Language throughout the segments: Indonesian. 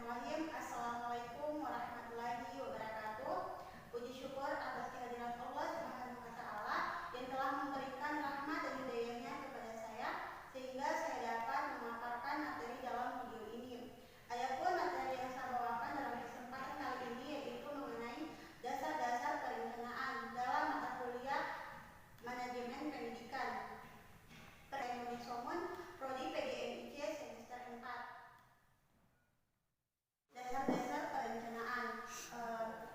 Bismillahirrahmanirrahim. Assalamualaikum warahmatullahi wabarakatuh. Puji syukur atas kehadiran Allah Subhanahu wa Ta'ala yang telah memberikan rahmat dan hidayahnya kepada saya sehingga saya dapat memaparkan materi dalam video ini. Adapun materi yang saya bawakan dalam kesempatan kali ini yaitu mengenai dasar-dasar perencanaan dalam mata kuliah manajemen pendidikan. Perempuan Somon, Prodi PGMIC semester 4. Dasar-dasar perencanaan.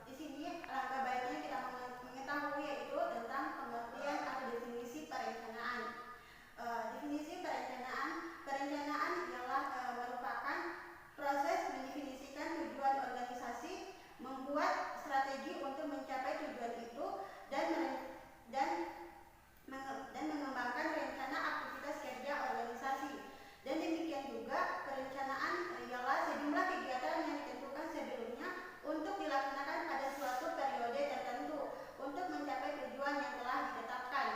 Di sini alangkah baiknya kita mengetahui yaitu tentang pengertian atau definisi perencanaan. Definisi perencanaan ialah merupakan proses mendefinisikan tujuan organisasi, membuat strategi untuk mencapai tujuan itu dan mengembangkan rencana aktivitas kerja organisasi. Dan demikian juga perencanaan ialah sejumlah kegiatan yang ditentukan sebelumnya untuk dilaksanakan pada suatu periode tertentu untuk mencapai tujuan yang telah ditetapkan.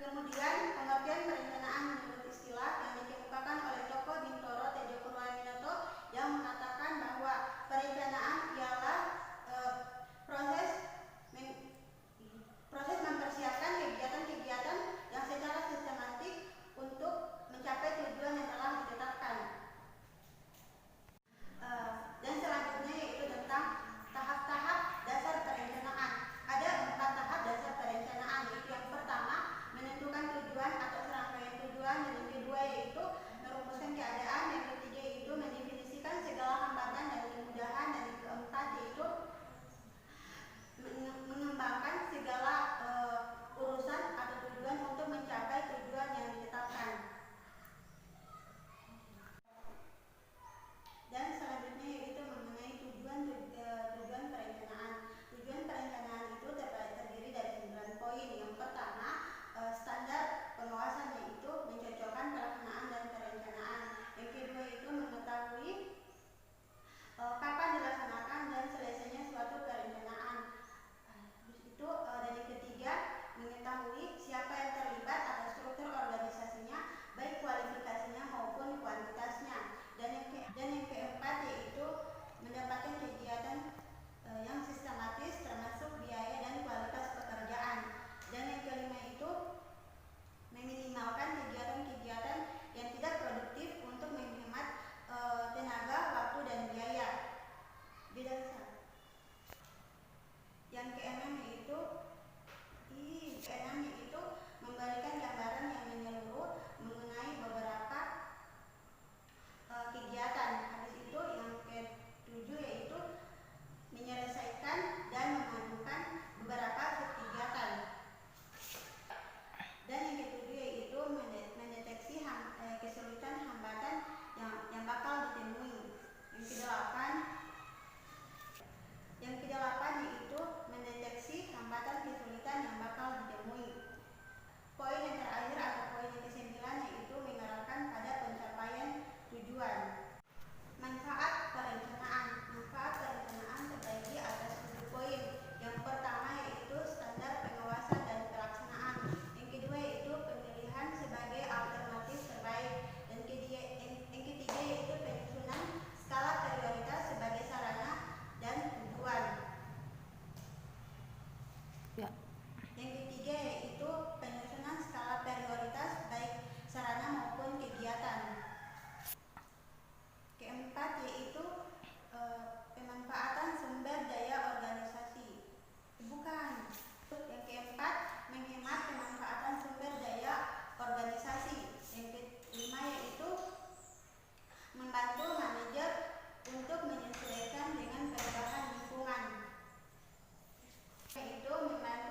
Kemudian pengertian perencanaan menurut istilah yang dikemukakan oleh Toko Bintoro Tejo Purwaminoto yang mengatakan bahwa perencanaan ialah proses mempersiapkan kegiatan-kegiatan yang secara sistematik untuk mencapai tujuan yang telah ditetapkan. Dan selanjutnya yaitu tentang tahap-tahap dasar perencanaan. Ada 4 tahap dasar perencanaan, yaitu yang pertama menentukan tujuan atau serangkaian tujuan, yang kedua yaitu merumuskan keadaan, yang ketiga yaitu mendefinisikan segala hambatan dan kemudahan, dan yang keempat yaitu mengembangkan segala urusan atau tujuan untuk mencapai tujuan yang ditetapkan. Dan selanjutnya yaitu mengenai tujuan perencanaan. Tujuan perencanaan itu terdiri dari 9 poin. Yang pertama, standar pengawasan, yaitu mencocokkan pelaksanaan dan perencanaan. Yang kedua itu mengetahui kapan dilaksanakan dan selesainya suatu perencanaan. Dan yang ketiga, mengetahui siapa yang terlibat atau struktur organisasinya, baik kualifikasinya maupun kuantitasnya. Dan yang keempat yaitu mendapatkan kegiatan yang sistematis termasuk biaya dan kualitas pekerjaan. Dan yang kelima itu meminimalkan kegiatan-kegiatan yang tidak produktif untuk menghemat tenaga, waktu, dan biaya. Yang keenam yaitu memberikan gambaran yang menyeluruh mengenai beberapa kegiatan. Habis itu yang ketujuh yaitu menyelesaikan dan memajukan beberapa kegiatan. Dan yang ketujuh yaitu mendeteksi kesulitan hambatan yang bakal ditemui. Yang kedelapan yaitu mendeteksi hambatan kesulitan yang bakal ditemui. Poin yang terakhir atau poin yang ke-9 yaitu mengarahkan pada pencapaian tujuan. Manfaat perencanaan terbagi atas 7 poin. Yang pertama yaitu standar pengawasan dan pelaksanaan. Yang kedua yaitu pemilihan sebagai alternatif terbaik. Dan yang ketiga yaitu penyusunan skala prioritas sebagai sarana dan tujuan. Yang ketiga yaitu penyusunan skala prioritas baik sarana maupun kegiatan. Keempat yaitu pemanfaatan sumber daya organisasi. Yang keempat, menghemat pemanfaatan sumber daya organisasi. Yang kelima yaitu membantu manajer untuk menyesuaikan dengan perubahan lingkungan. Yaitu membantu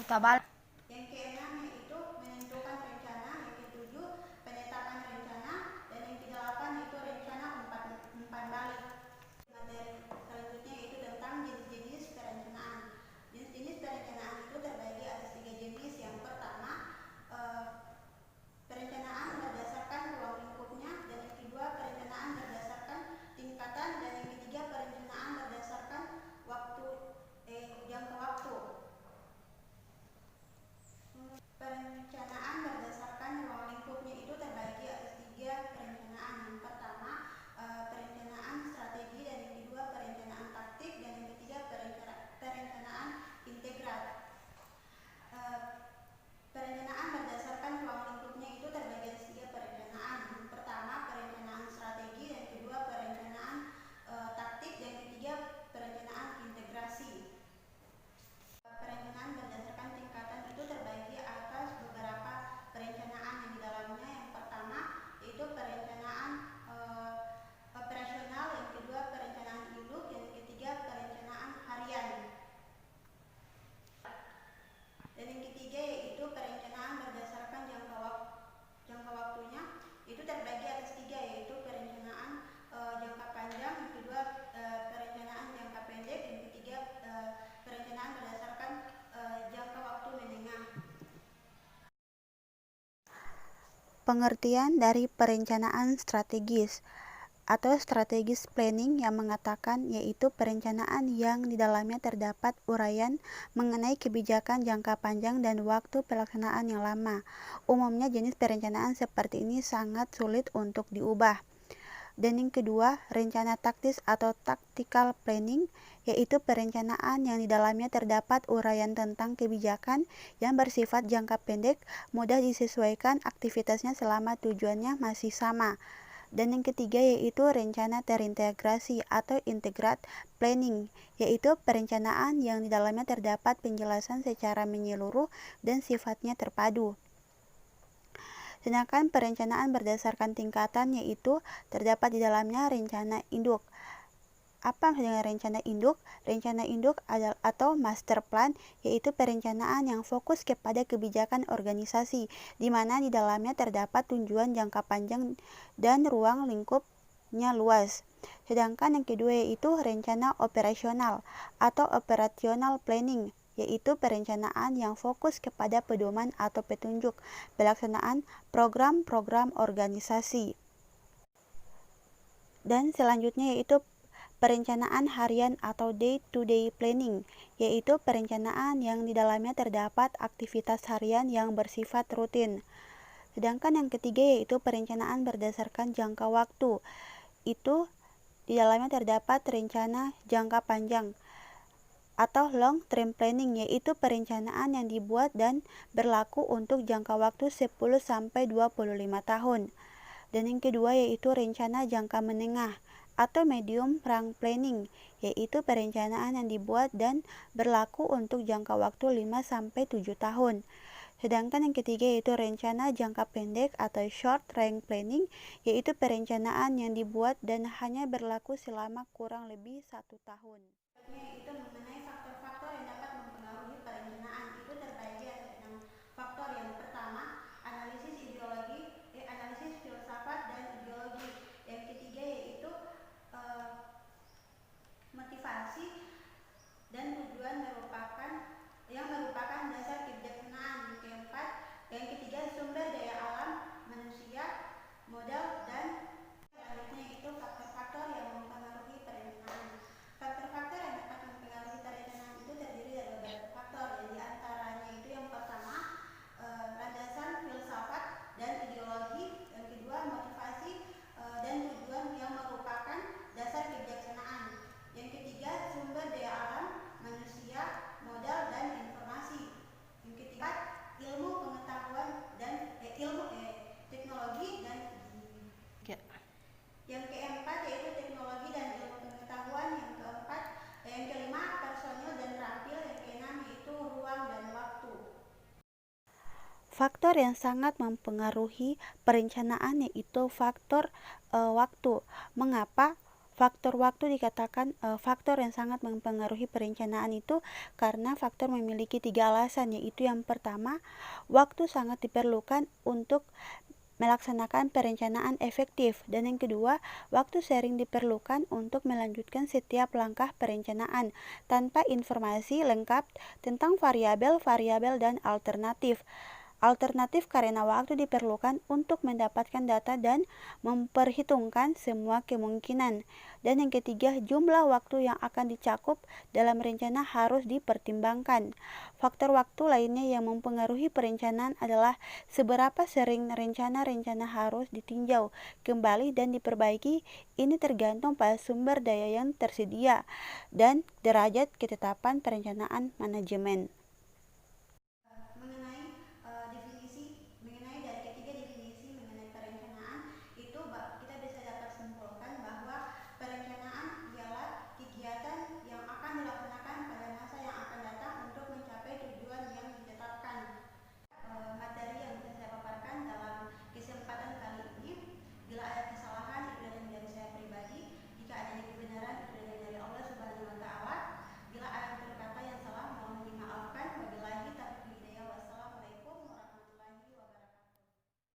Yang keenam yaitu menentukan rencana, yang ketujuh penetapan rencana, dan yang kedelapan itu rencana umpan balik. Materi selanjutnya yaitu tentang jenis-jenis perencanaan. Jenis-jenis perencanaan itu terbagi atas 3 jenis. Yang pertama, perencanaan berdasarkan ruang lingkupnya, dan yang kedua perencanaan berdasarkan tingkatan, dan yang ketiga perencanaan berdasarkan jangka waktu. Perencanaan berdasarkan ruang lingkupnya itu terbagi atas 3 perencanaan. Yang pertama, perencanaan strategi, dan yang kedua perencanaan taktik, dan yang ketiga perencanaan integrat. Perencanaan berdasarkan ruang lingkupnya itu terbagi atas 3 perencanaan. Yang pertama perencanaan strategi, yang kedua perencanaan taktik, dan yang ketiga perencanaan integrasi. Perencanaan berdasarkan tingkatan itu terbagi atas beberapa perencanaan yang di dalamnya. Yang pertama yaitu perencanaan operasional, yang kedua perencanaan induk, yang ketiga perencanaan harian. Dan yang ketiga yaitu perencanaan berdasarkan jangka waktunya itu terbagi atas 3, yaitu perencanaan jangka panjang, yang kedua perencanaan jangka pendek, yang ketiga perencanaan berdasarkan jangka waktu menengah. Pengertian dari perencanaan strategis atau strategic planning yang mengatakan yaitu perencanaan yang di dalamnya terdapat uraian mengenai kebijakan jangka panjang dan waktu pelaksanaan yang lama. Umumnya jenis perencanaan seperti ini sangat sulit untuk diubah. Dan yang kedua, rencana taktis atau tactical planning, yaitu perencanaan yang di dalamnya terdapat uraian tentang kebijakan yang bersifat jangka pendek, mudah disesuaikan aktivitasnya selama tujuannya masih sama. Dan yang ketiga yaitu rencana terintegrasi atau integrate planning, yaitu perencanaan yang di dalamnya terdapat penjelasan secara menyeluruh dan sifatnya terpadu. Sedangkan perencanaan berdasarkan tingkatan yaitu terdapat di dalamnya rencana induk. Apa dengan rencana induk? Rencana induk adalah atau master plan, yaitu perencanaan yang fokus kepada kebijakan organisasi, di mana di dalamnya terdapat tujuan jangka panjang dan ruang lingkupnya luas. Sedangkan yang kedua yaitu rencana operasional atau operational planning, yaitu perencanaan yang fokus kepada pedoman atau petunjuk pelaksanaan program-program organisasi. Dan selanjutnya yaitu perencanaan harian atau day-to-day planning, yaitu perencanaan yang di dalamnya terdapat aktivitas harian yang bersifat rutin. Sedangkan yang ketiga yaitu perencanaan berdasarkan jangka waktu. Itu di dalamnya terdapat rencana jangka panjang atau long term planning, yaitu perencanaan yang dibuat dan berlaku untuk jangka waktu 10 sampai 25 tahun. Dan yang kedua yaitu rencana jangka menengah atau medium term planning, yaitu perencanaan yang dibuat dan berlaku untuk jangka waktu 5 sampai 7 tahun. Sedangkan yang ketiga yaitu rencana jangka pendek atau short range planning, yaitu perencanaan yang dibuat dan hanya berlaku selama kurang lebih 1 tahun. Itu mengenai faktor-faktor yang dapat mempengaruhi perencanaan itu terbagi atas 6 faktor. Yang pertama, analisis filsafat dan ideologi. Yang ketiga yaitu motivasi dan tujuan yang merupakan dasar kebijaksanaan. Yang keempat, yang ketiga sumber daya alam manusia, modal, dan selanjutnya itu faktor-faktor yang mempengaruhi perencanaan. Faktor-faktor yang dapat mempengaruhi perencanaan itu terdiri dari beberapa faktor. Di antaranya itu yang pertama landasan filsafat dan ideologi, yang kedua motivasi dan tujuan yang merupakan dasar kebijaksanaan, yang ketiga sumber daya alam manusia, modal, dan informasi, yang ketiga ilmu pengetahuan dan teknologi, dan yang keempat yaitu teknologi dan ilmu pengetahuan, yang kelima personil dan terampil, yang keenam yaitu ruang dan waktu. Faktor yang sangat mempengaruhi perencanaan yaitu faktor waktu. Mengapa? Faktor waktu dikatakan faktor yang sangat mempengaruhi perencanaan itu karena faktor memiliki 3 alasan, yaitu yang pertama, waktu sangat diperlukan untuk melaksanakan perencanaan efektif, dan yang kedua, waktu sering diperlukan untuk melanjutkan setiap langkah perencanaan tanpa informasi lengkap tentang variabel-variabel dan alternatif. Alternatif karena waktu diperlukan untuk mendapatkan data dan memperhitungkan semua kemungkinan. Dan yang ketiga, jumlah waktu yang akan dicakup dalam rencana harus dipertimbangkan. Faktor waktu lainnya yang mempengaruhi perencanaan adalah seberapa sering rencana-rencana harus ditinjau kembali dan diperbaiki. Ini tergantung pada sumber daya yang tersedia dan derajat ketetapan perencanaan manajemen.